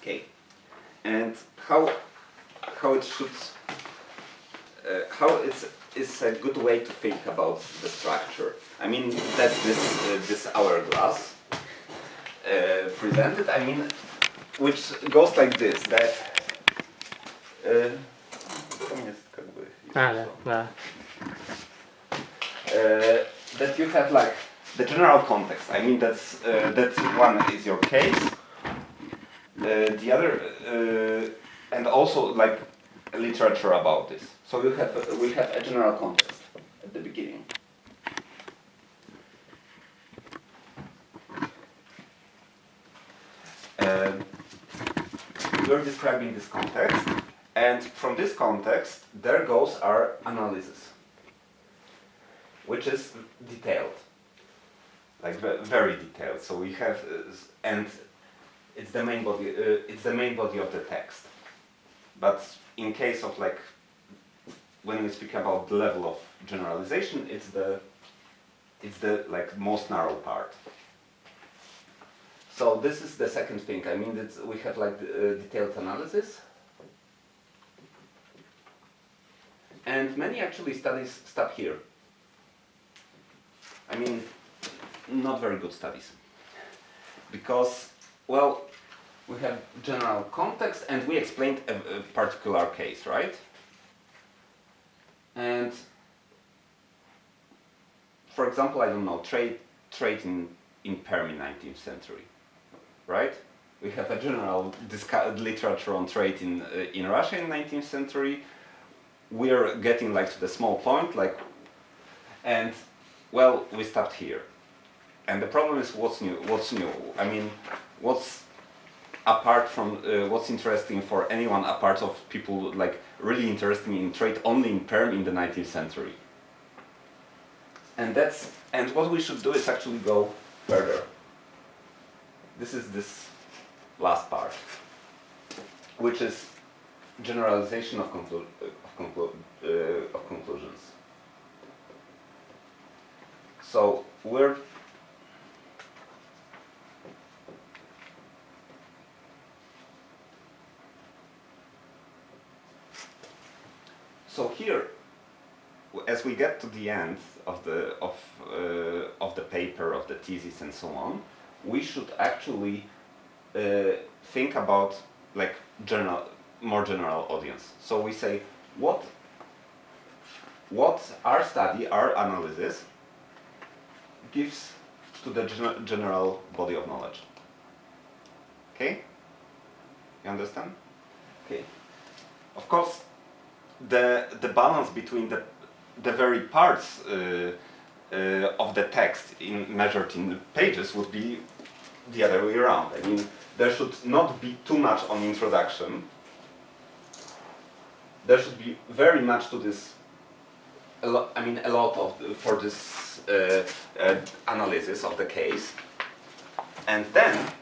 Okay, and how it should how it's a good way to think about the structure. I mean, that's this hourglass presented. I mean, which goes like this. That that you have like the general context. I mean, that one is your case. The other, and also like literature about this. So we have a general context at the beginning. We're describing this context, and from this context, there goes our analysis, which is detailed, like very detailed. So we have, and it's the main body. It's the main body of the text. But in case of like, when we speak about the level of generalization, it's the like most narrow part. So this is the second thing. I mean, we have like detailed analysis, and many actually studies stop here. I mean, not very good studies, because, well, we have general context and we explained a particular case, right? And for example, I don't know, trade in Perm in 19th century, right? We have a general literature on trade in Russia in 19th century. We're getting like to the small point, like, and well, we stopped here. And the problem is what's new? What's new? I mean, what's apart from what's interesting for anyone apart of people like really interested in trade only in Perm in the 19th century. And what we should do is actually go further. This is this last part, which is generalization of conclusions. So So here, as we get to the end of the paper, of the thesis, and so on, we should actually think about like more general audience. So we say what our study, our analysis gives to the general body of knowledge. Okay, you understand? Okay, of course. The balance between the very parts of the text measured in pages would be the other way around. I mean, there should not be too much on introduction. There should be very much to this. A lot of for this analysis of the case, and then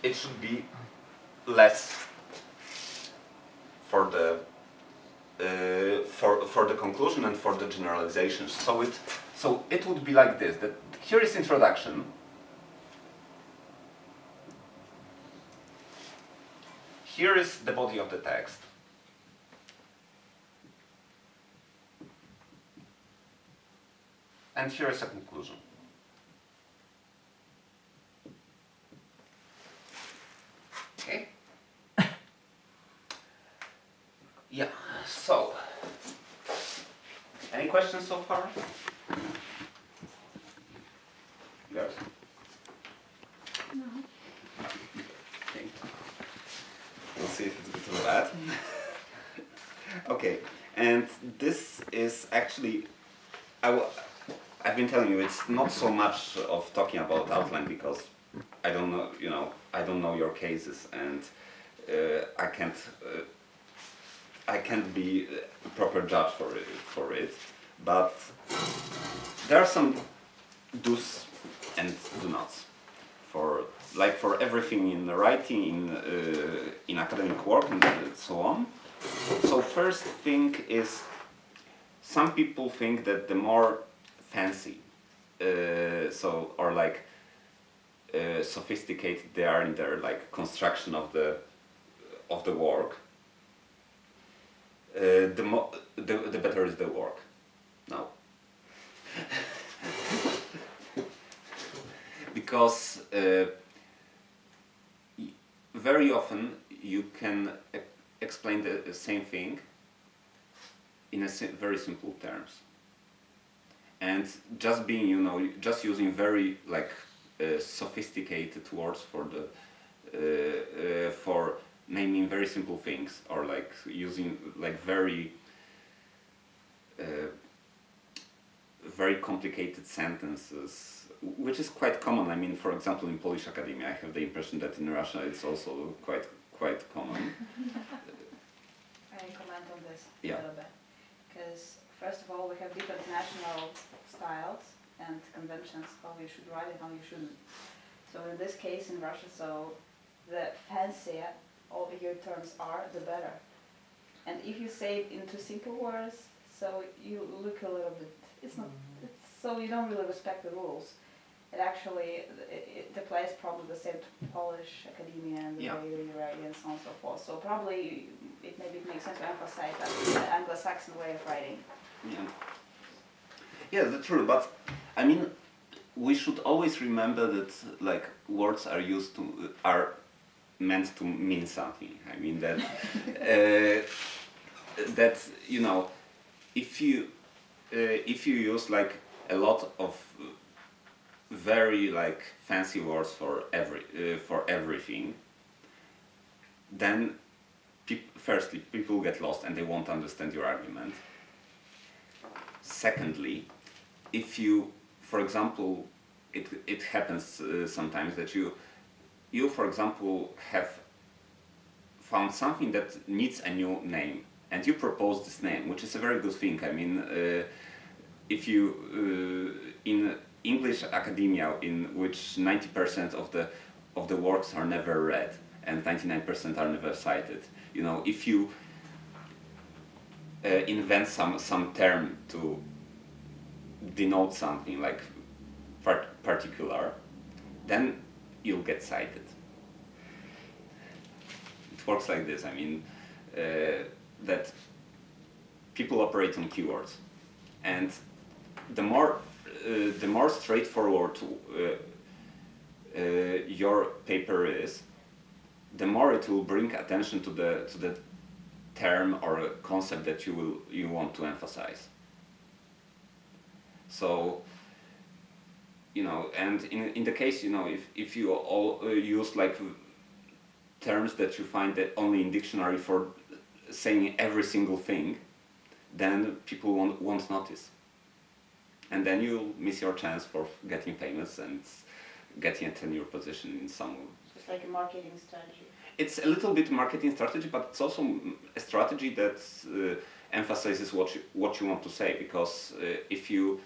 it should be less for the conclusion and for the generalizations. So it would be like this. That here is introduction. Here is the body of the text. And here is a conclusion. Okay? Yeah, so, any questions so far? Yes? No. Okay. We'll see if it's good or bad. Okay, and this is actually, I've been telling you, it's not so much of talking about outline because I don't know, I don't know your cases, and I can't be a proper judge for it, but there are some do's and do nots for everything in writing, in academic work, and so on. So first thing is, some people think that the more fancy, or like sophisticated they are in their like construction of the work, the better is the work. No. Because very often you can explain the same thing in a very simple terms, and just being, you know, just using very like sophisticated words for the for naming very simple things, or like using like very very complicated sentences, which is quite common. I mean, for example, in Polish academia, I have the impression that in Russia it's also quite common. I comment on this a Yeah. little bit, because first of all, we have different national styles and conventions how you should write and how you shouldn't. So in this case in Russia, so the fancier all your terms are, the better. And if you say it into simple words, so you look a little bit, it's not, it's, so you don't really respect the rules. It actually, it applies probably the same to Polish academia and the Yeah. way you write and so on and so forth. So probably it maybe makes sense to emphasize that the Anglo-Saxon way of writing. Yeah. Yeah, that's true. But I mean, we should always remember that like words are meant to mean something. I mean that that, you know, if you use like a lot of very like fancy words for everything, then firstly people get lost and they won't understand your argument. Secondly, if you, for example, it happens sometimes that you for example have found something that needs a new name and you propose this name, which is a very good thing. I mean, if you in English academia, in which 90% of the works are never read and 99% are never cited, you know, if you invent some term to denote something like particular, then you'll get cited. It works like this. I mean, that people operate on keywords, and the more straightforward your paper is, the more it will bring attention to the term or a concept that you want to emphasize. So, you know, and in the case, you know, if you all use like terms that you find that only in dictionary for saying every single thing, then people won't notice, and then you'll miss your chance for getting famous and getting a tenure position in some. It's like a marketing strategy. It's a little bit marketing strategy, but it's also a strategy that emphasizes what you want to say, because if you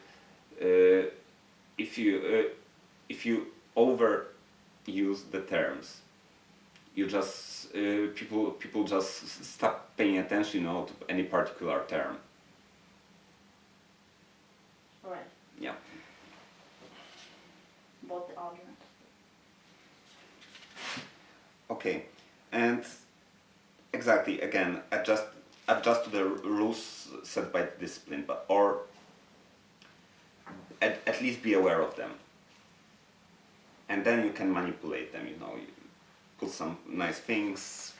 overuse the terms, you just people just stop paying attention, you know, to any particular term. Right. Yeah. About the argument. Okay, and exactly, again, adjust to the rules set by the discipline, but or at least be aware of them, and then you can manipulate them. You know, you put some nice things,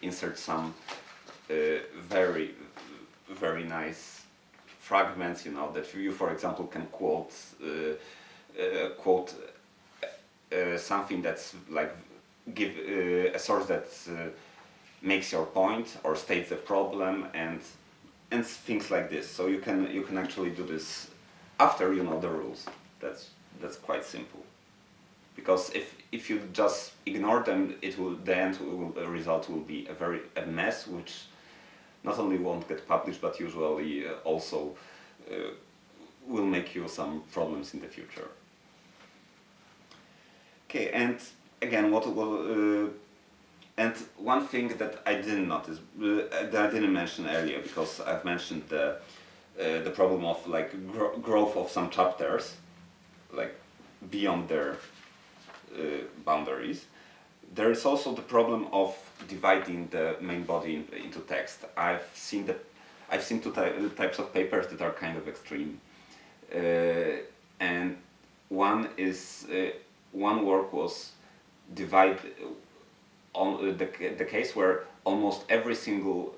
insert some very nice fragments. You know, that you, for example, can quote something that's like give a source that makes your point or states the problem, and things like this. So you can actually do this after you know the rules. That's quite simple, because if you just ignore them, the result will be a mess, which not only won't get published, but usually also will make you some problems in the future. Okay, and again, and one thing that I didn't notice, that I didn't mention earlier, because I've mentioned the problem of like growth of some chapters, like beyond their boundaries. There is also the problem of dividing the main body into text. I've seen two types of papers that are kind of extreme, and one work was divided on the case where almost every single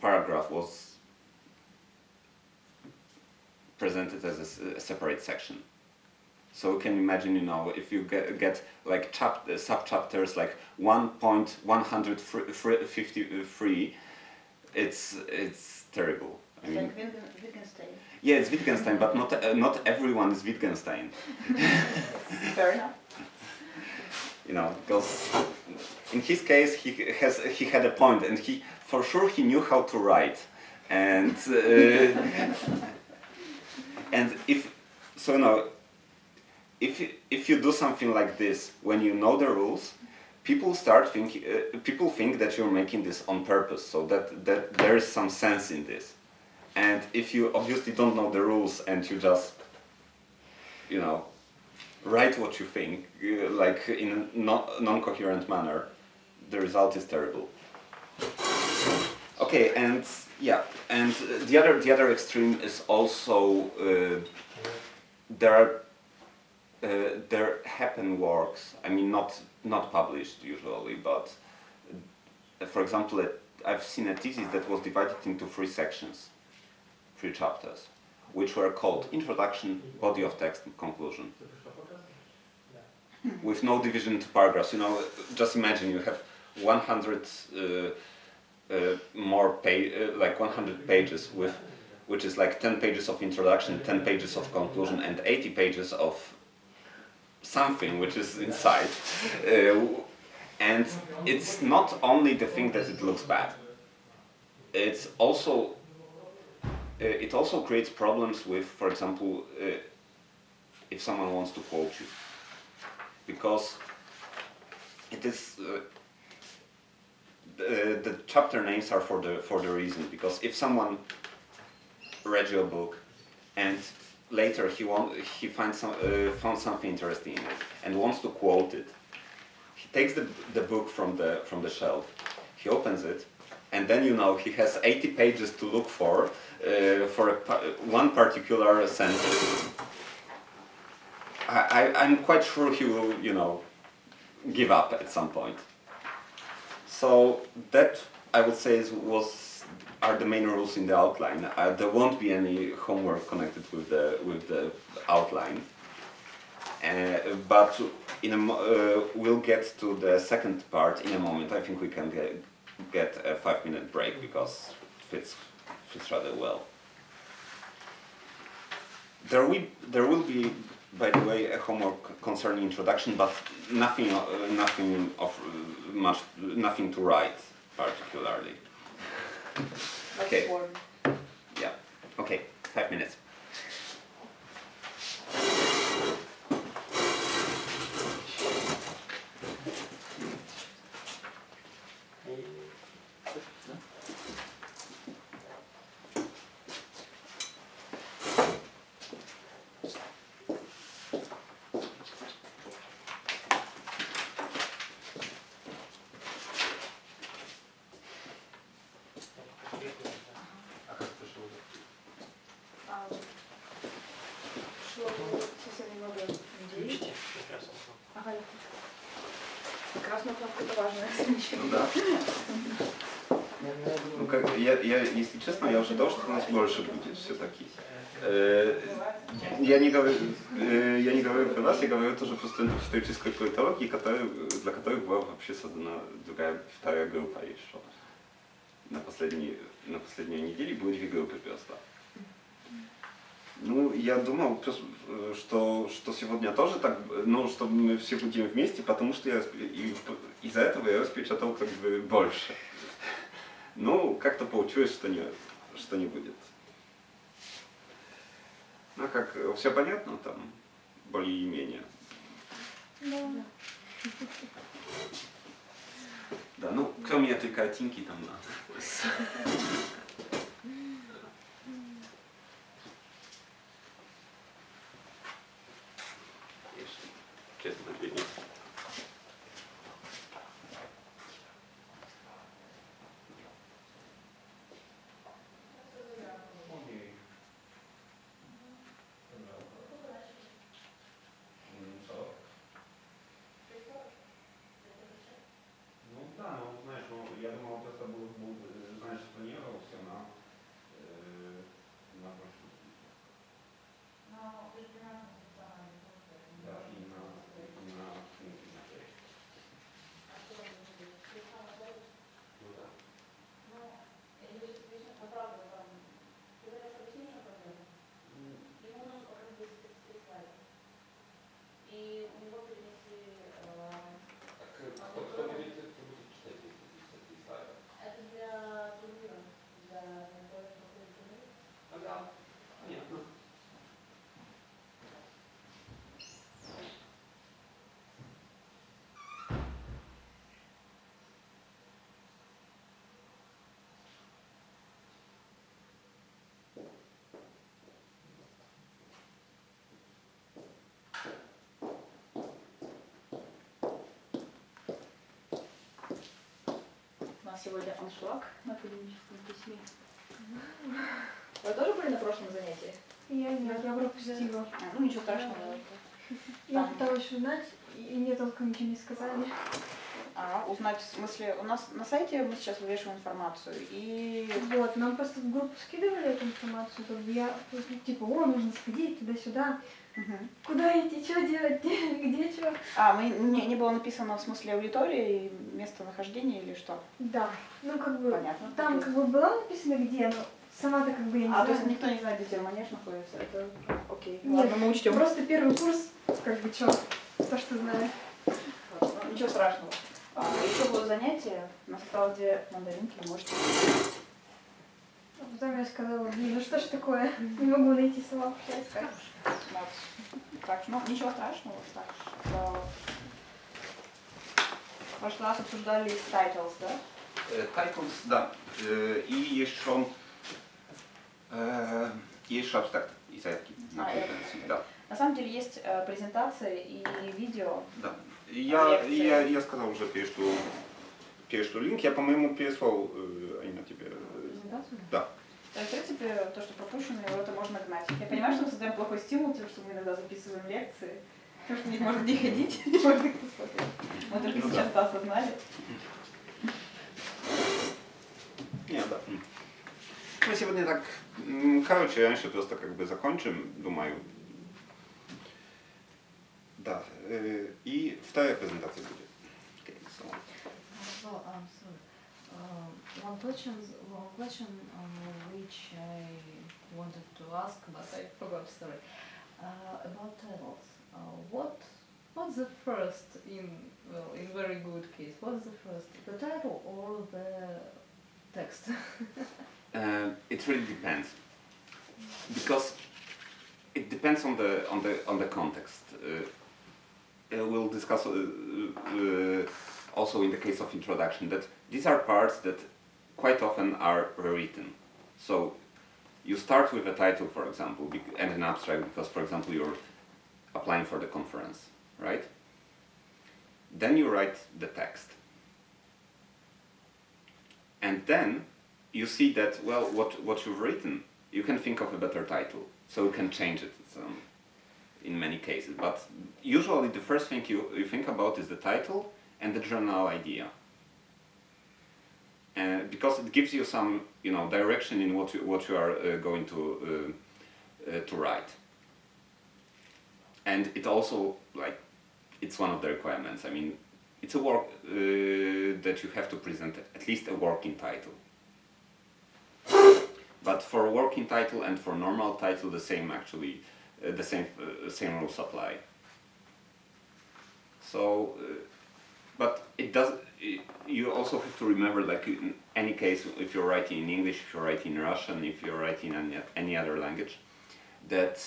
paragraph was presented as a separate section. So you can imagine, if you get like sub-chapters like 1.153, it's terrible. I mean, like Wittgenstein. Yeah, it's Wittgenstein, but not everyone is Wittgenstein. Fair enough. Because in his case he had a point, and for sure he knew how to write, and and if you do something like this when you know the rules, people think that you're making this on purpose, so that there is some sense in this. And if you obviously don't know the rules and you just write what you think like in a non-coherent manner, the result is terrible. Okay, and the other extreme is also there happen works. I mean, not published usually, but for example, I've seen a thesis that was divided into 3 sections, 3 chapters, which were called Introduction, Body of Text, and Conclusion, with no division into paragraphs. Just imagine you have 100 100 pages which is like 10 pages of introduction, 10 pages of conclusion, and 80 pages of something which is inside. And it's not only the thing that it looks bad. It also creates problems with, for example, if someone wants to quote you, because it is the chapter names are for the reason. Because if someone read your book and later he found something interesting in it and wants to quote it, he takes the book from the shelf, he opens it, and then he has 80 pages to look for one particular sentence. I'm quite sure he will give up at some point. So that, I would say, are the main rules in the outline. There won't be any homework connected with the outline, but we'll get to the second part in a moment. I think we can get a 5-minute break because it fits rather well. There will be, by the way, a homework concerning introduction, but nothing to write particularly. Okay. Yeah. Okay. 5 minutes. Красную кнопку — это важное замечание. Ну да. Если честно, я ожидал, что у нас больше будет все-таки. Я не говорю про вас, я говорю тоже про студентов исторической политологии, для которых была вообще создана вторая группа еще. На последней неделе были 2 группы просто. Ну, я думал, что сегодня тоже так, что мы все будем вместе, потому что из-за этого я распечатал как бы больше. Ну, как-то получилось, что не будет. Ну, как, все понятно там, более-менее. Да. Да, ну, кроме этой картинки там надо. честно ответить. Я думал, просто знаешь, планировал все на прошлом. Да, и на ну да. Кто будет читать эти слайды? Это для турнира, для того, Ага, понятно. У нас сегодня аншлаг на академическом письме. Вы тоже были на прошлом занятии? Нет, я пропустила. Ну ничего страшного. Я пыталась узнать, и мне толком ничего не сказали. Узнать, в смысле, у нас на сайте мы сейчас вывешиваем информацию, и... Вот, нам просто в группу скидывали эту информацию, как бы я, типа, нужно сходить туда-сюда. Куда идти, что делать, где что? Не было написано, в смысле, аудитории, местонахождение или что? Да, ну как бы, Понятно. там как бы было написано где, но сама-то как бы я не знаю. То есть никто не знает, где манеж находится, это окей. Нет, Ладно, мы учтем. просто первый курс, как бы, то, что знаю. Ничего страшного. Еще будут занятия, у нас осталось 2 мандаринки, можете... Потом я сказала, блин, ну что ж такое, не могу найти сама поискать. Так, ну ничего страшного. Так, в прошлый раз обсуждали titles, да? Titles, да. И еще абстракт и заявки на презентацию. Да. На самом деле есть презентация и видео. Да. Я сказал уже, перешлю линк. Я, по-моему, переслал Аня тебе. Презентацию? Да. То есть, в принципе, то, что пропущено, его это можно гнать. Я понимаю, что мы создаем плохой стимул, тем, что мы иногда записываем лекции, потому что в них можно не ходить, не можно их посмотреть. Мы только сейчас это осознали. Не, да. Мы сегодня так, короче, раньше просто как бы закончим, думаю. Да. И вторая презентация будет. Okay, so. Well, sorry. One question which I wanted to ask, but I forgot. Sorry. About titles. What's the first in very good case? What's the first, the title or the text? It really depends, because it depends on the context. We'll discuss also in the case of introduction that these are parts that quite often are rewritten. So you start with a title, for example, and an abstract because, for example, you're applying for the conference, right? Then you write the text. And then you see that, well, what you've written, you can think of a better title. So you can change it in many cases. But usually the first thing you think about is the title and the general idea. Because it gives you some, direction in what you are going to write. And it also, it's one of the requirements. I mean, it's a work that you have to present at least a working title. But for a working title and for normal title, the same rules apply. So, but it does. You also have to remember, like in any case, if you're writing in English, if you're writing in Russian, if you're writing in any other language, that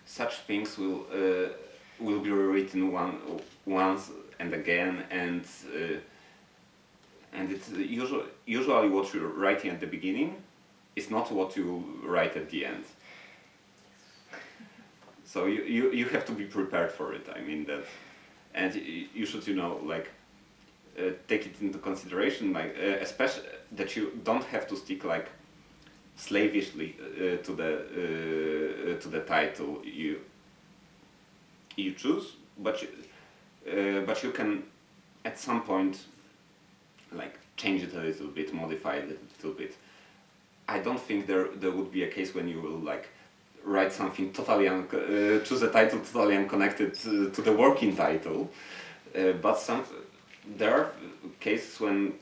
such things will be rewritten once and again, and it's usually what you're writing at the beginning is not what you write at the end. So you have to be prepared for it. I mean that, and you should like take it into consideration, like especially that you don't have to stick like slavishly to the title you choose, but you can at some point like change it a little bit, modify it a little bit. I don't think there would be a case when you will like write something totally choose a title totally unconnected to the working title, but there are cases when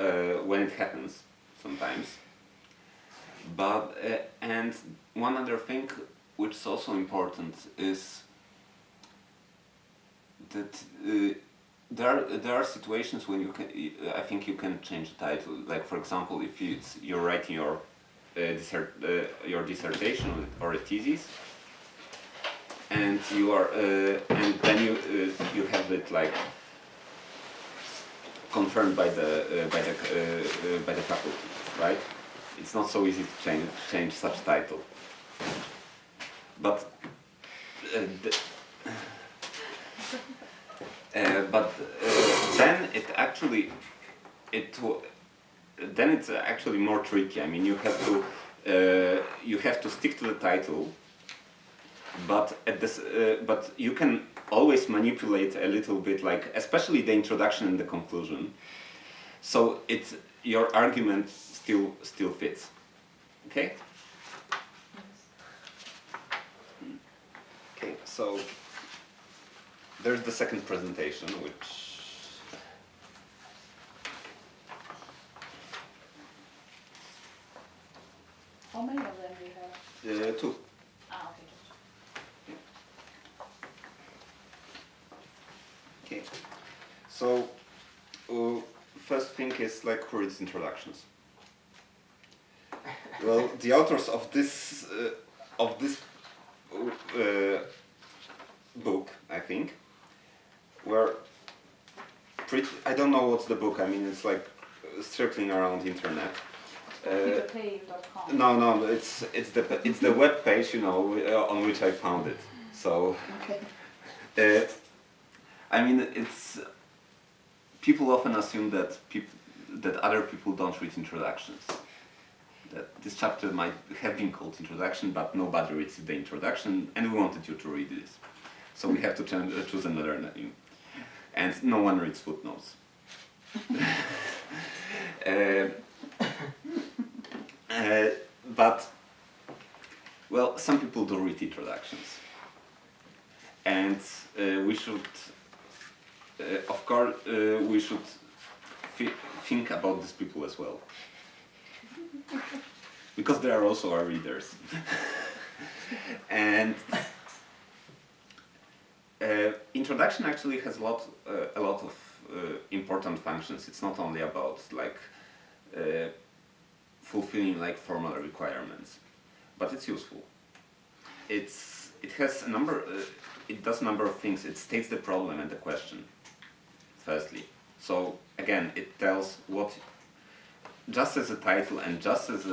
it happens sometimes. But and one other thing which is also important is that there are situations when you can I think you can change the title. Like for example, if you're writing your dissertation or a thesis, and you are and then you have it like confirmed by the faculty, right? It's not so easy to change such title, but then it's actually more tricky. I mean, you have to stick to the title, but but you can always manipulate a little bit, like especially the introduction and the conclusion, so your argument still fits. Okay. Okay. So there's the second presentation, which. How many of them do you have? Two. Ah, okay. Okay. So first thing is like who reads introductions. Well, the authors of this book, I think, were pretty. I don't know what's the book. I mean, it's like circling around the internet. Computercave.com. No, it's the web page, on which I found it. So, Okay. I mean, it's people often assume that other people don't read introductions. That this chapter might have been called introduction, but nobody reads the introduction, and we wanted you to read this, so we have to choose another name, and no one reads footnotes. But, well, some people do read introductions, and we should, of course, we should think about these people as well, because they are also our readers. And introduction actually has a lot of important functions. It's not only about like fulfilling like formal requirements, but it's useful. It has a number. It does a number of things. It states the problem and the question. Firstly, so again, it tells what. Just as a title and just as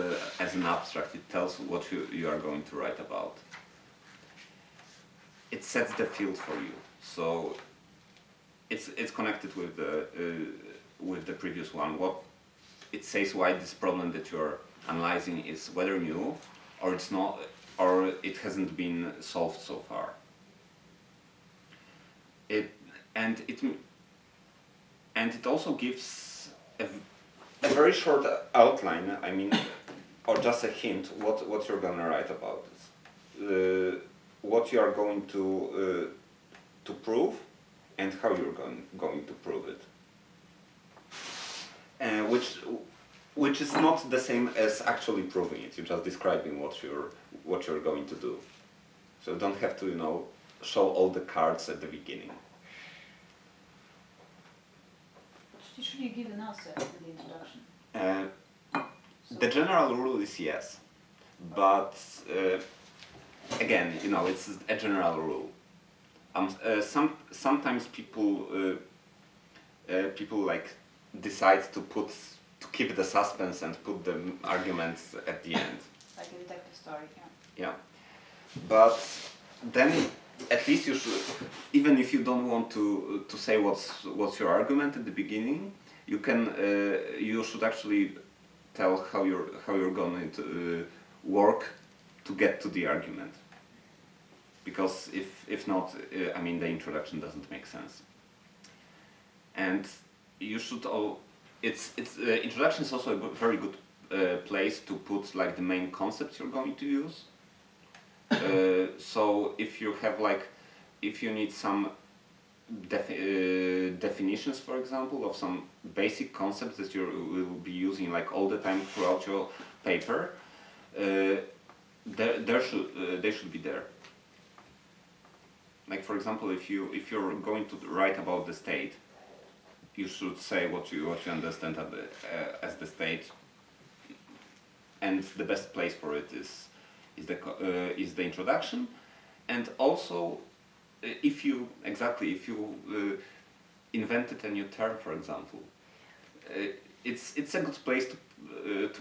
an abstract, it tells what you are going to write about. It sets the field for you. So it's connected with the previous one. What it says why this problem that you're analyzing is whether new or it's not, or it hasn't been solved so far. It also gives a very short outline. I mean, or just a hint what you're gonna write about this, what you are going to prove, and how you're going to prove it. Which is not the same as actually proving it. You're just describing what you're going to do. So you don't have to show all the cards at the beginning. Should you give an answer in the introduction? The general rule is yes, but again, it's a general rule. Sometimes people like decide to keep the suspense and put the arguments at the end. Like a detective story, yeah. Yeah, but then at least you should, even if you don't want to say what's your argument at the beginning, you can you should actually tell how you're going to work to get to the argument. Because if not, I mean, the introduction doesn't make sense. And you should all. Introduction is also a very good place to put like the main concepts you're going to use. So if you have if you need some definitions, for example, of some basic concepts that you will be using like all the time throughout your paper, they should be there. Like for example, if you're going to write about the state, you should say what you understand as the state, and the best place for it is the introduction. And also, if you invented a new term, for example, it's a good place to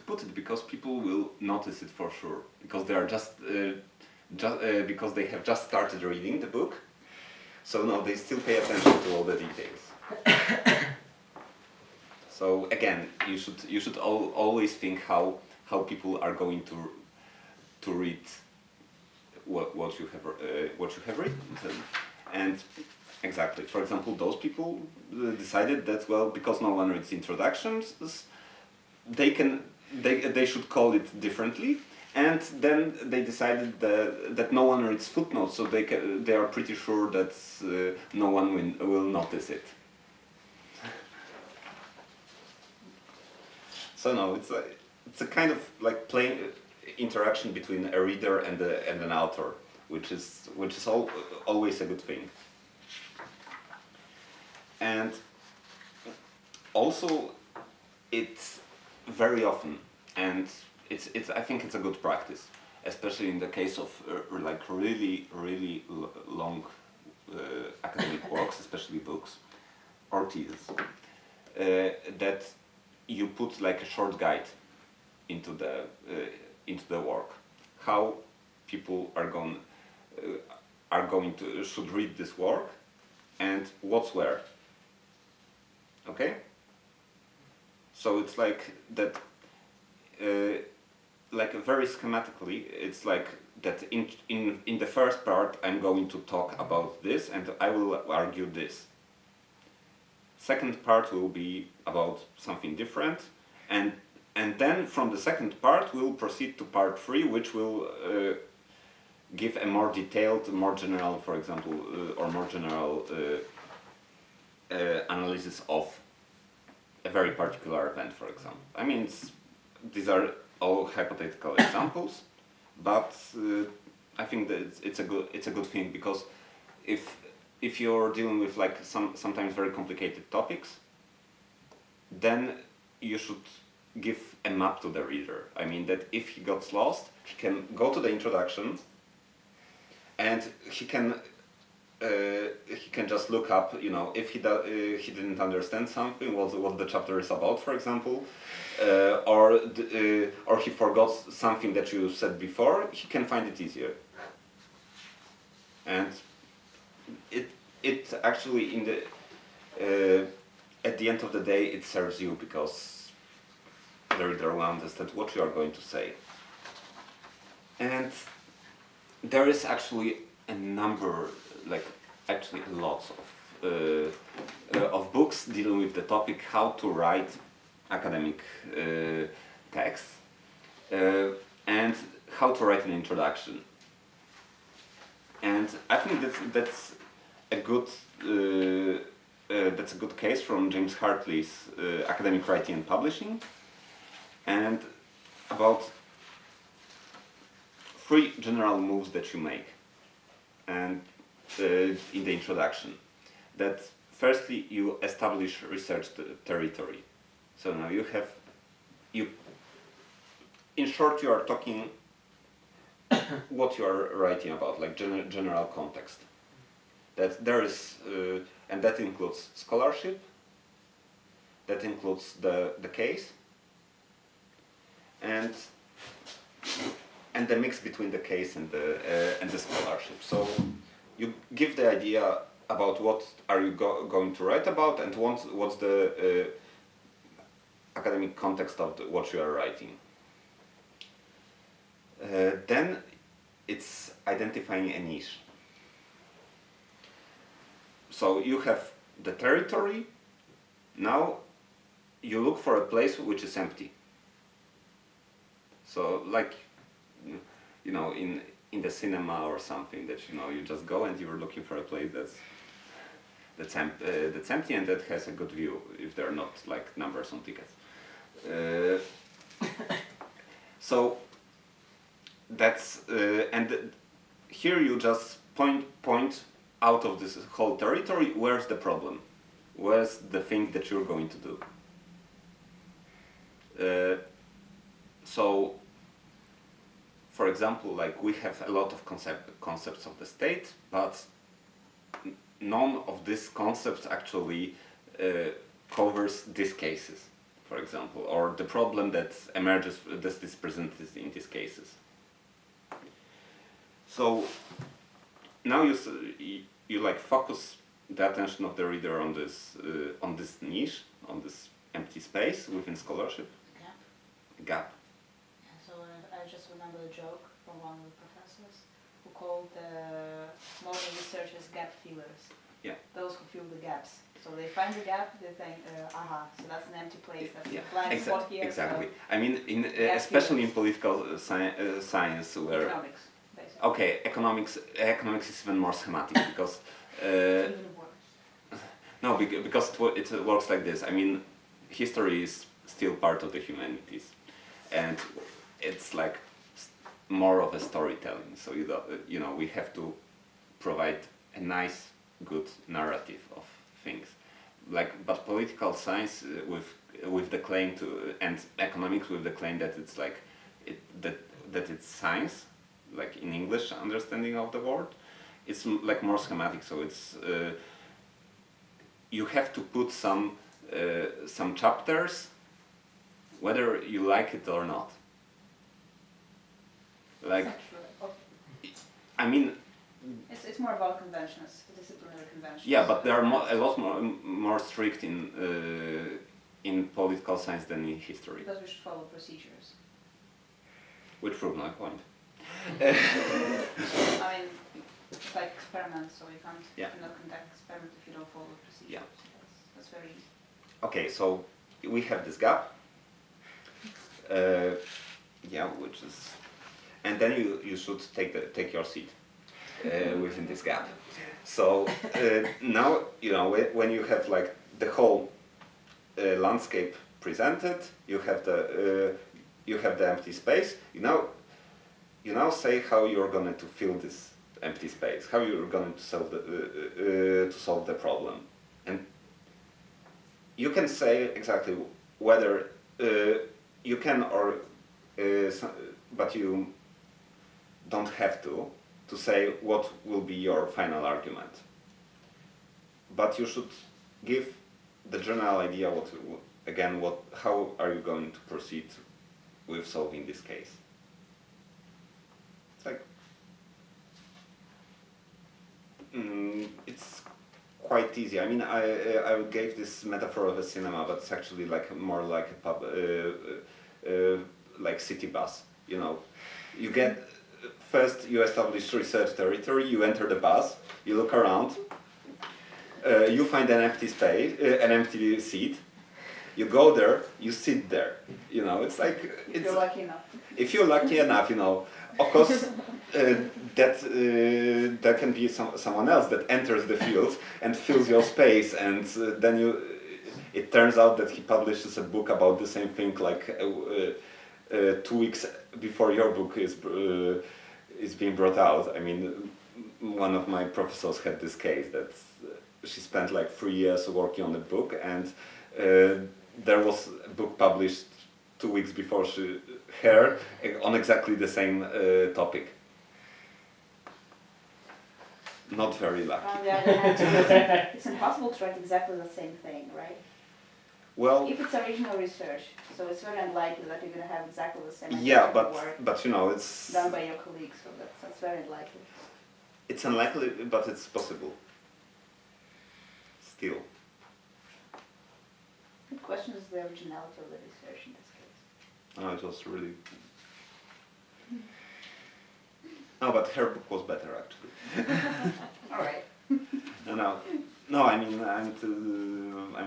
put it, because people will notice it for sure, because they are because they have just started reading the book, so now they still pay attention to all the details. So again, you should always think how people are going to read what you have written. And exactly, for example, those people decided that, well, because no one reads introductions, they should call it differently. And then they decided that no one reads footnotes, so they are pretty sure that no one will notice it. So no, it's a kind of like plain interaction between a reader and an author, which is always a good thing. And also, it's very often, and I think it's a good practice, especially in the case of like really long academic works, especially books or theses, that you put like a short guide into the work, how people are going to should read this work, and what's where. Okay. So it's like that. Like very schematically, it's like that in the first part I'm going to talk about this and I will argue this. Second part will be about something different, and then from the second part we'll proceed to part 3, which will give a more detailed, more general, for example, or more general analysis of a very particular event, for example. I mean, these are all hypothetical examples, but I think that it's a good thing, because if you're dealing with like sometimes very complicated topics, then you should give a map to the reader. I mean that if he gets lost, he can go to the introduction, and he can just look up, if he didn't understand something, what the chapter is about, for example, or he forgot something that you said before, he can find it easier. And it actually at the end of the day it serves you, because the reader will understand what you are going to say. And there is actually a number, like actually lots of books dealing with the topic how to write academic text and how to write an introduction. And I think that's a good case from James Hartley's Academic Writing and Publishing, and about 3 general moves that you make and in the introduction. That firstly you establish research territory. So now in short you are talking what you are writing about, like general context. That there is, and that includes scholarship, that includes the case, and and the mix between the case and the scholarship. So you give the idea about what are you going to write about, and what's the academic context of what you are writing. Then it's identifying a niche. So you have the territory. Now you look for a place which is empty. So like, you know, in the cinema or something, that you just go and you're looking for a place that's empty and that has a good view, if there are not like numbers on tickets. So that's and here you just point out of this whole territory where's the problem, where's the thing that you're going to do. So, for example, like we have a lot of concepts of the state, but none of these concepts actually covers these cases, for example, or the problem that emerges that is presented in these cases. So now you like focus the attention of the reader on this niche, on this empty space within scholarship. Gap. Yeah, so I just remember a joke from one of the professors who called modern researchers gap fillers. Yeah. Those who fill the gaps. So they find the gap, they think, aha, so that's an empty place, that's a blind spot here. Exactly. So I mean, especially in political science, where economics, basically. okay, economics is even more schematic because Even worse. no, because it works like this. I mean, history is still part of the humanities, and it's like more of a storytelling. So we have to provide a nice, good narrative of things. But political science with the claim to, and economics with the claim that it's like that it's science, like in English understanding of the word, it's like more schematic. So it's you have to put some chapters, whether you like it or not. Like, I mean, it's more about conventions, disciplinary conventions. yeah, but they are a lot more strict in political science than in history. Because we should follow procedures. Which prove my point. I mean, it's like experiments, so you can't cannot conduct experiment if you don't follow procedures. Yeah. That's very easy. Okay, so we have this gap. Which is, and then you should take your seat within this gap. So now when you have like the whole landscape presented, you have the empty space. You now say how you're going to fill this empty space, how you're going to solve the problem, and you can say exactly whether you can or but you don't have to say what will be your final argument. But you should give the general idea how are you going to proceed with solving this case. It's like it's quite easy. I mean, I gave this metaphor of a cinema, but it's actually like more like a pub, like city bus. You get first you establish research territory. You enter the bus. You look around. You find an empty space, an empty seat. You go there. You sit there. It's like if you're lucky enough. If you're lucky enough, of course. There can be someone else that enters the field and fills your space, and then it turns out that he publishes a book about the same thing like 2 weeks before your book is being brought out. I mean, one of my professors had this case that she spent like 3 years working on the book, and there was a book published 2 weeks before her on exactly the same topic. Not very lucky. On the other hand, it's impossible to write exactly the same thing, right? Well, If it's original research, so it's very unlikely that you're going to have exactly the same yeah, work but you know, it's done by your colleagues, so that's very unlikely. it's unlikely, but it's possible. Still. The question is the originality of the research in this case. Oh, it was really. No, but her book was better actually. All right. No, I mean I'm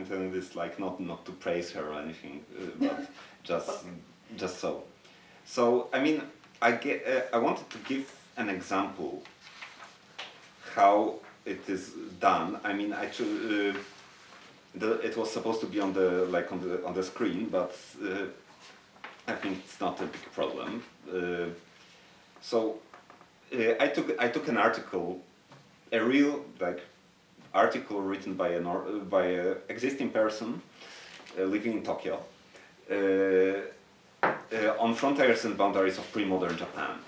telling this like not to praise her or anything, but just so. So I mean I wanted to give an example how it is done. I mean it was supposed to be on the screen, but I think it's not a big problem. I took an article, a real article written by a existing person living in Tokyo on frontiers and boundaries of pre-modern Japan.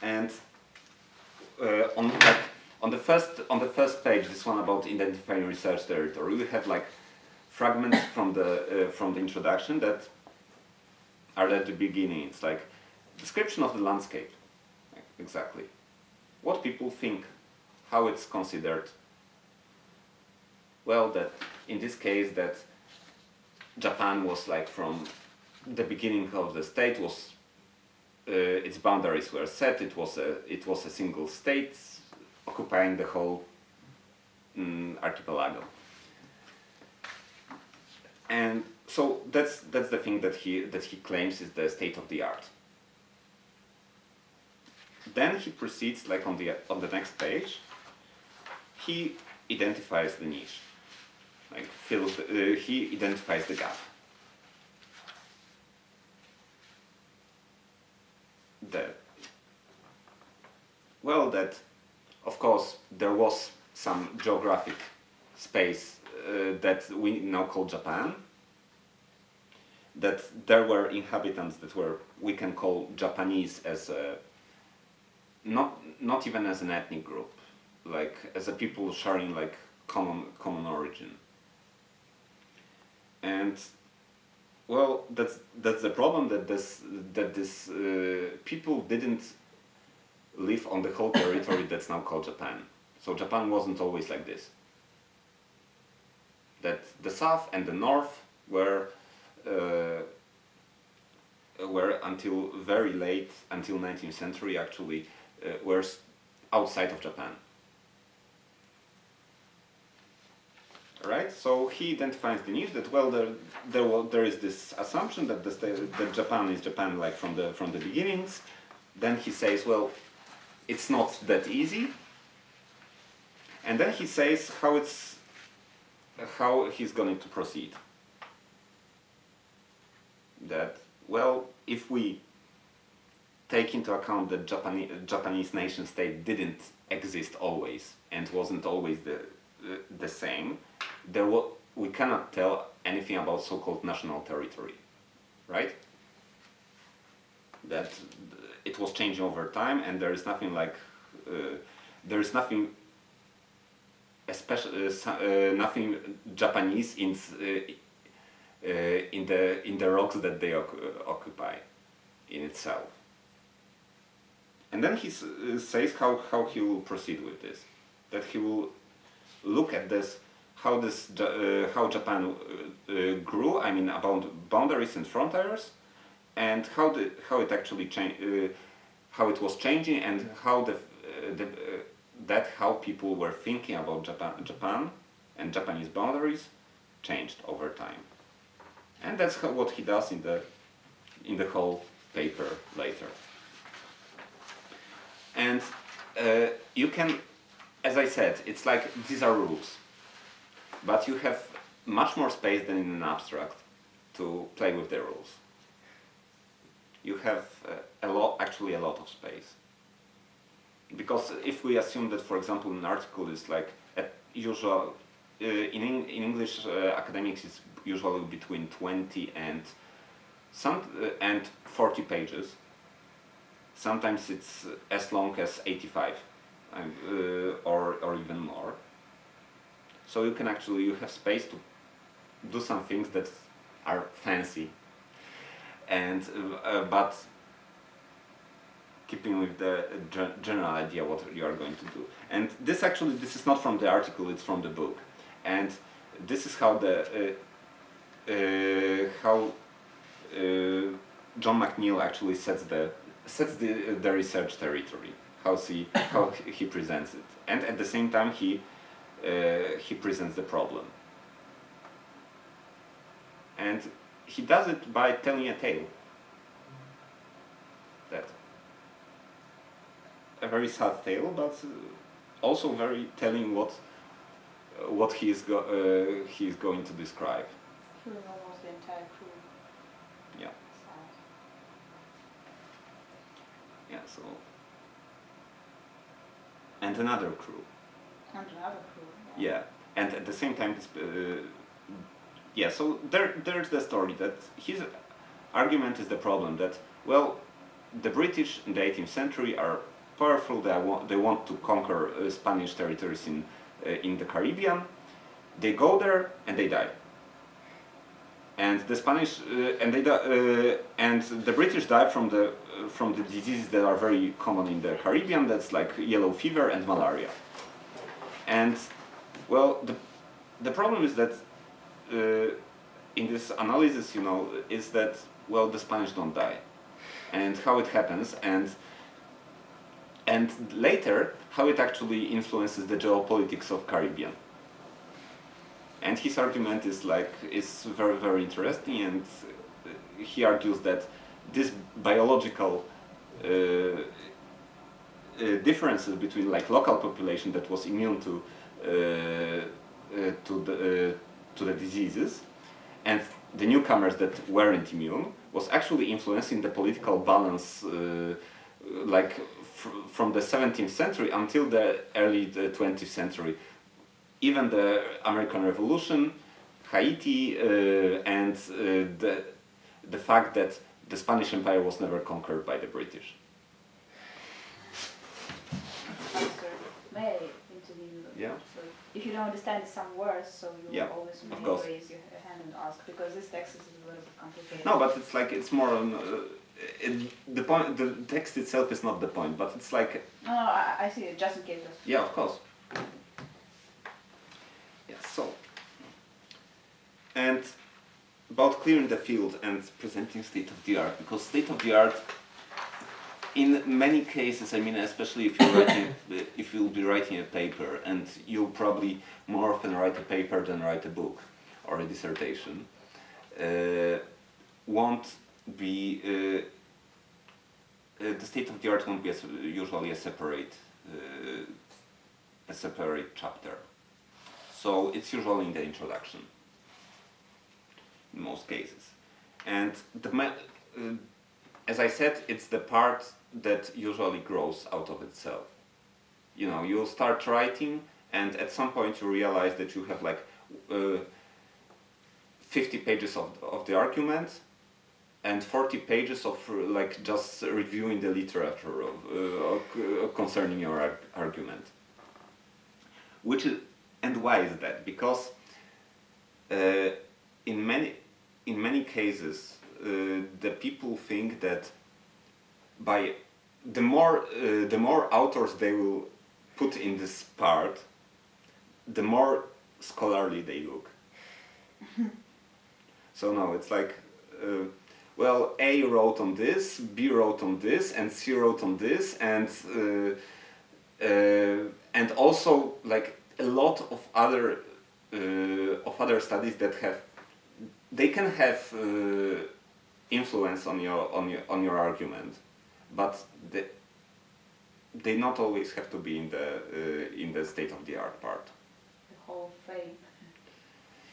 And on the first page, this one about identifying research territory, we have fragments from the introduction that are at the beginning. It's like description of the landscape, exactly what people think, how it's considered. Well, that in this case that Japan was from the beginning of the state was its boundaries were set. It was a single state occupying the whole archipelago. And so that's the thing that he claims is the state of the art. Then he proceeds on the next page. He identifies the niche, he identifies the gap. That of course there was some geographic space that we now call Japan. That there were inhabitants that we can call Japanese as not even as an ethnic group, as a people sharing common origin. And well, that's the problem, that this people didn't live on the whole territory that's now called Japan. So Japan wasn't always like this. That the south and the north were until very late, until 19th century actually, were outside of Japan. Right? So he identifies the niche that there is this assumption that that Japan is Japan from the beginnings. Then he says, well, it's not that easy. And then he says how he's going to proceed. That well, if we take into account that Japanese nation state didn't exist always and wasn't always the same, we cannot tell anything about so-called national territory, right? That it was changing over time, and there is nothing nothing Japanese in the rocks that they occupy in itself. And then he says how he will proceed with this, that he will look at this, how Japan grew. I mean, about boundaries and frontiers, and how it actually changed, how it was changing, and how how people were thinking about Japan and Japanese boundaries changed over time. And that's what he does in the whole paper later. And you can, as I said, it's these are rules, but you have much more space than in an abstract to play with the rules. You have a lot of space. Because if we assume that, for example, an article is usual, in English academics it's usually between 20 and 40 pages. Sometimes it's as long as 85, or even more. So you have space do some things that are fancy, and but keeping with the general idea what you are going to do. And this is not from the article; it's from the book, and this is how John McNeill actually sets the research territory, how he presents it, and at the same time he presents the problem, and he does it by telling a tale. That a very sad tale, but also very telling what he is going to describe. Killing almost the entire crew. Yeah. Sad. Yeah. So. And another crew. And another crew. Yeah. And at the same time, yeah. So there's the story that his argument is the problem that, well, the British in the 18th century are powerful. They want to conquer Spanish territories in the Caribbean. They go there and they die. And the Spanish and the British die from the diseases that are very common in the Caribbean. That's like yellow fever and malaria. And well, the problem is that in this analysis, is that, well, the Spanish don't die, and how it happens, and later how it actually influences the geopolitics of Caribbean. And his argument is very, very interesting, and he argues that this biological differences between local population that was immune to the diseases and the newcomers that weren't immune was actually influencing the political balance from the 17th century until the early 20th century. Even the American Revolution, Haiti, and the fact that the Spanish Empire was never conquered by the British. Sir, may I intervene? Yeah. So if you don't understand some words, so you Yeah, always of may course. raise your hand and ask, because this text is a little bit complicated. No, but it's more on the point. The text itself is not the point, but it's like. No, I see it, just in case. Yeah, of course. Yeah, so. And about clearing the field and presenting state of the art, because state of the art, in many cases, I mean, especially if you'll be writing a paper, and you'll probably more often write a paper than write a book or a dissertation, won't be the state of the art won't be usually a separate chapter. So it's usually in the introduction, in most cases, and as I said, it's the part that usually grows out of itself. You'll start writing, and at some point you realize that you have 50 pages of the argument and 40 pages of just reviewing the literature concerning your argument. And why is that? Because in many cases the people think that by the more authors they will put in this part, the more scholarly they look. So no, it's well, A wrote on this, B wrote on this, and C wrote on this, and also a lot of other studies that can have influence on your argument, but they not always have to be in the state of the art part. The Hall of Fame.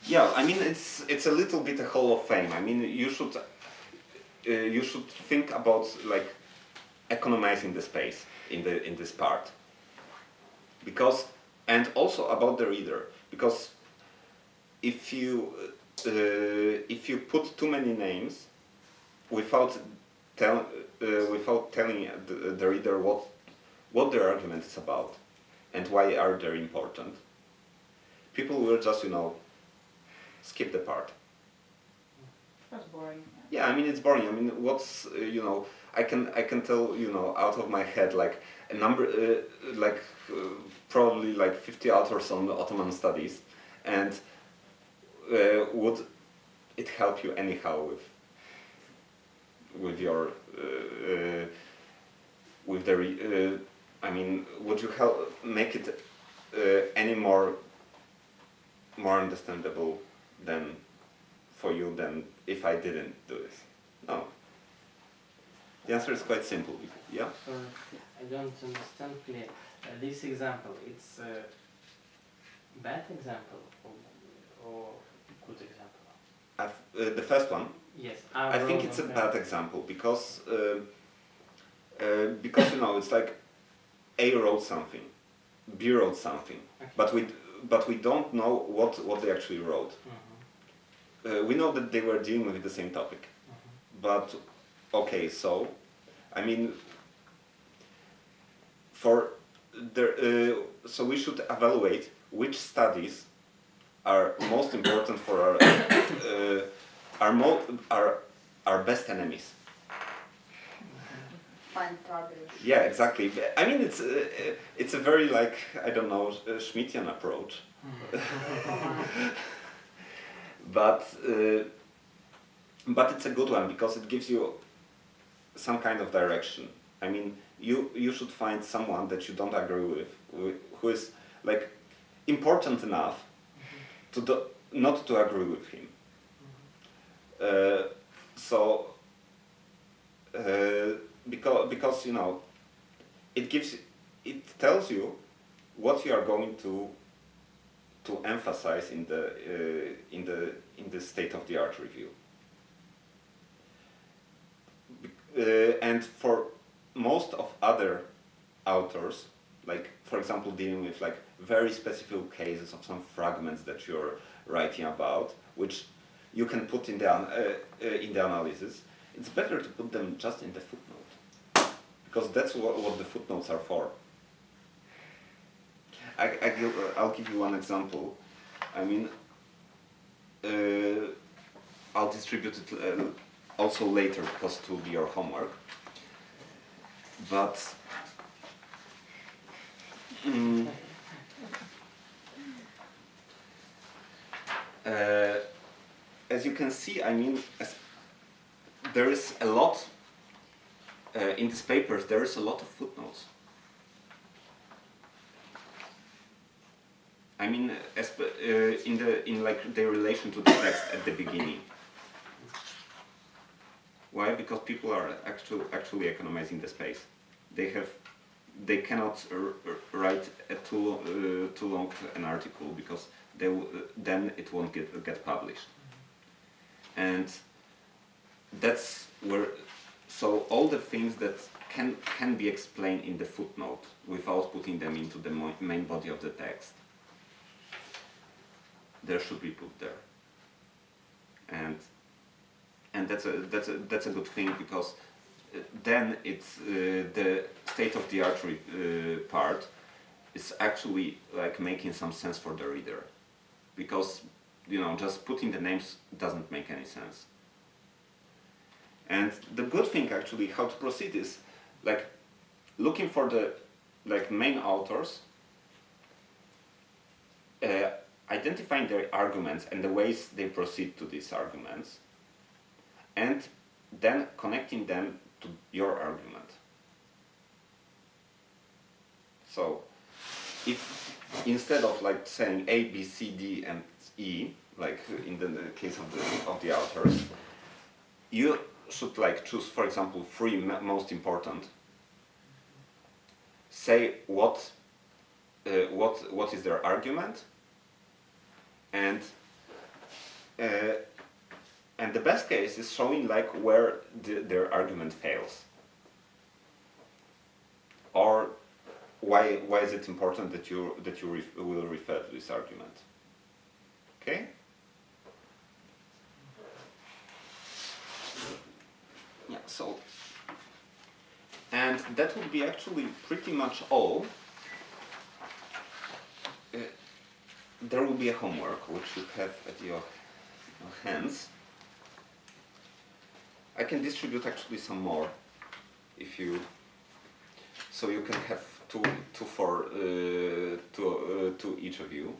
Yeah, I mean it's a little bit a Hall of Fame. I mean you should think about economizing the space in this part, and also about the reader, because if you put too many names without telling the reader what their argument is about and why are they important, people will just skip the part. That's boring. Yeah, I mean it's boring. I mean, what's you know, I can tell, you know, out of my head like a number, probably like 50 authors on Ottoman studies, and would it help you anyhow with your with the I mean, would you help make it any more understandable than for you than if I didn't do this? No. The answer is quite simple. Yeah? Sorry, I don't understand clearly. This example, it's a bad example or good example? The first one? Yes. I think it's a bad example because you know, it's like A wrote something, B wrote something, Okay. but we don't know what they actually wrote. Mhm. We know that they were dealing with the same topic, but okay, so I mean, so we should evaluate which studies are most important for our best enemies. Find targets. Yeah, exactly. I mean, it's a very like, I don't know, Schmittian approach. But it's a good one because it gives you some kind of direction. I mean, you should find someone that you don't agree with, who is like important enough to not to agree with him. Because you know, it tells you what you are going to emphasize in the state-of-the-art review. And for most of other authors, like for example dealing with like very specific cases of some fragments that you're writing about, which you can put in the analysis, it's better to put them just in the footnote, because that's what the footnotes are for. I'll give you one example. I mean, I'll distribute it also later because it will be your homework. But as you can see, I mean, there is a lot in these papers. There is a lot of footnotes. I mean, in like their relation to the text at the beginning. Why? Because people are actually economizing the space. They cannot write a too long an article because then it won't get published. And that's where, so all the things that can be explained in the footnote without putting them into the main body of the text, there should be put there. And that's a good thing, because then it's the state-of-the-art part is actually like making some sense for the reader, because you know, just putting the names doesn't make any sense. And the good thing actually how to proceed is like looking for the like main authors, identifying their arguments and the ways they proceed to these arguments, and then connecting them to your argument. So if instead of like saying A, B, C, D and E, like in the case of the authors, you should like choose, for example, three most important. Say what is their argument, and the best case is showing like where their argument fails, or why is it important that you will refer to this argument. Okay. Yeah. So, and that would be actually pretty much all. There will be a homework which you have at your hands. I can distribute actually some more, if you. So you can have two for to each of you.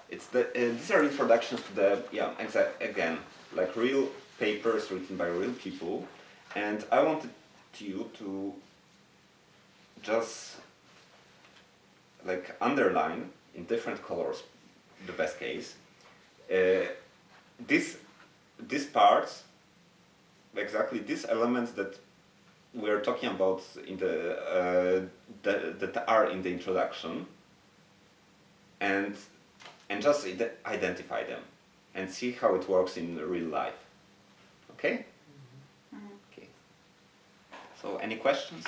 It's these are introductions to the again, like real papers written by real people, and I wanted you to just like underline in different colors, the best case, these parts, exactly these elements that we're talking about in that are in the introduction, and just identify them and see how it works in real life. Okay? Mhm. Okay. So any questions?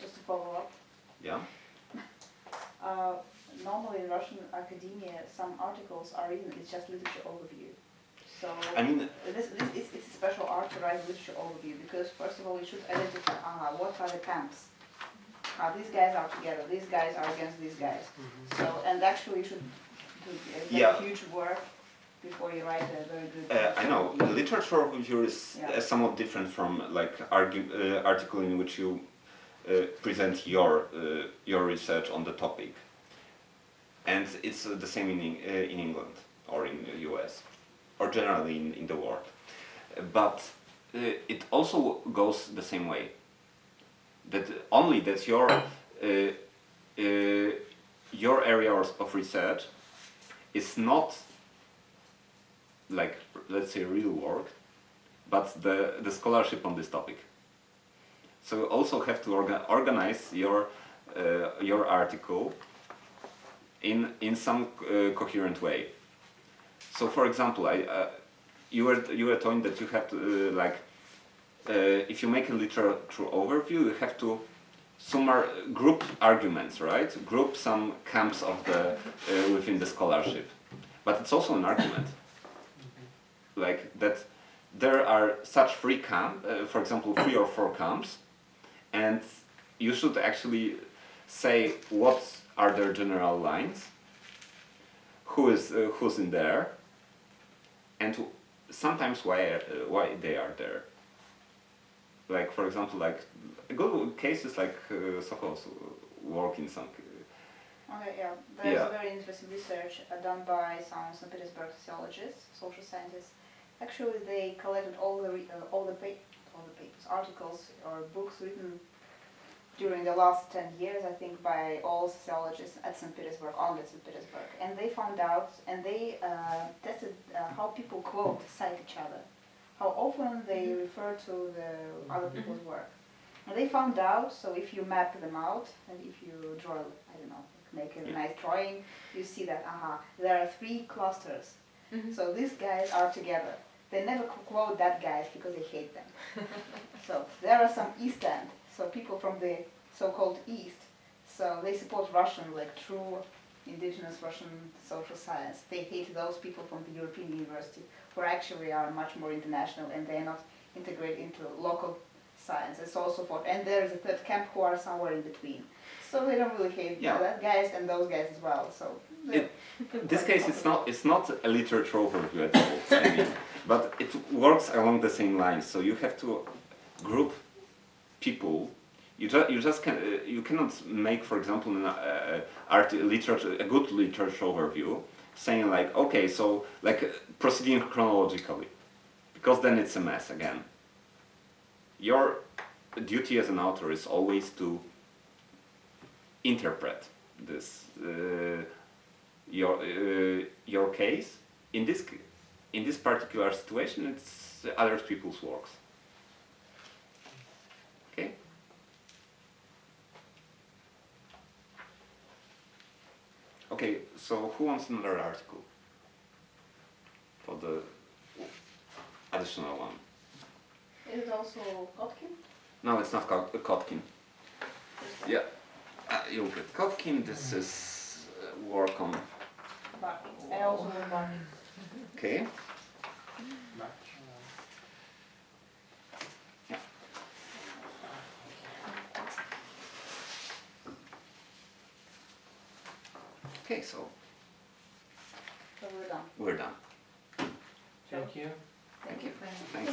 Just to follow up. Yeah. Normally in Russian academia, some articles are written, it's just literature overview. So I mean, it's a special art to write literature overview, because first of all you should identify what are the camps. These guys are together, these guys are against these guys. So, and actually you should do a huge work before you write a very good I know, the literature overview is somewhat different from like article in which you present your research on the topic. And it's the same in England or in the US or generally in the world. But it also goes the same way. That only that your area of research is not like, let's say, real work, but the scholarship on this topic. So you also have to organize your article in some coherent way. So, for example, you were telling that you have to if you make a literature overview, you have to group arguments, right? Group some camps of the within the scholarship, but it's also an argument, like that there are such three camps, for example, 3 or 4 camps, and you should actually say what are their general lines, who's in there, and sometimes why they are there. Like, for example, like a good case is like Sokol's work in some. Okay, yeah. There's very interesting research done by some St. Petersburg sociologists, social scientists. Actually, they collected all the papers, articles, or books written during the last 10 years, I think, by all sociologists at St. Petersburg, only St. Petersburg. And they found out, and they tested how people quote, cite each other, how often they refer to the other people's work. And they found out, so if you map them out, and if you draw, I don't know, make a nice drawing, you see that, there are 3 clusters. So these guys are together. They never quote that guys because they hate them. So there are some East End, so people from the so-called East. So they support Russian, like true indigenous Russian social science. They hate those people from the European university who actually are much more international and they are not integrated into local science and so on and so forth. And there is a third camp who are somewhere in between. So they don't really hate that guys and those guys as well. So this case it's not a literature overview at all, I mean, but it works along the same lines. So you have to group people. You just cannot make, for example, a good literature overview, saying like, okay, so like proceeding chronologically, because then it's a mess again. Your duty as an author is always to interpret this your case. In this particular situation, it's other people's works. Okay. Okay, so who wants another article for the additional one? is it also Kotkin? No, it's not Kotkin. Yeah, you'll get Kotkin. This is work on. I also will Barking. Okay. Okay, so So we're done. we're done. Thank you. Thank you. Thank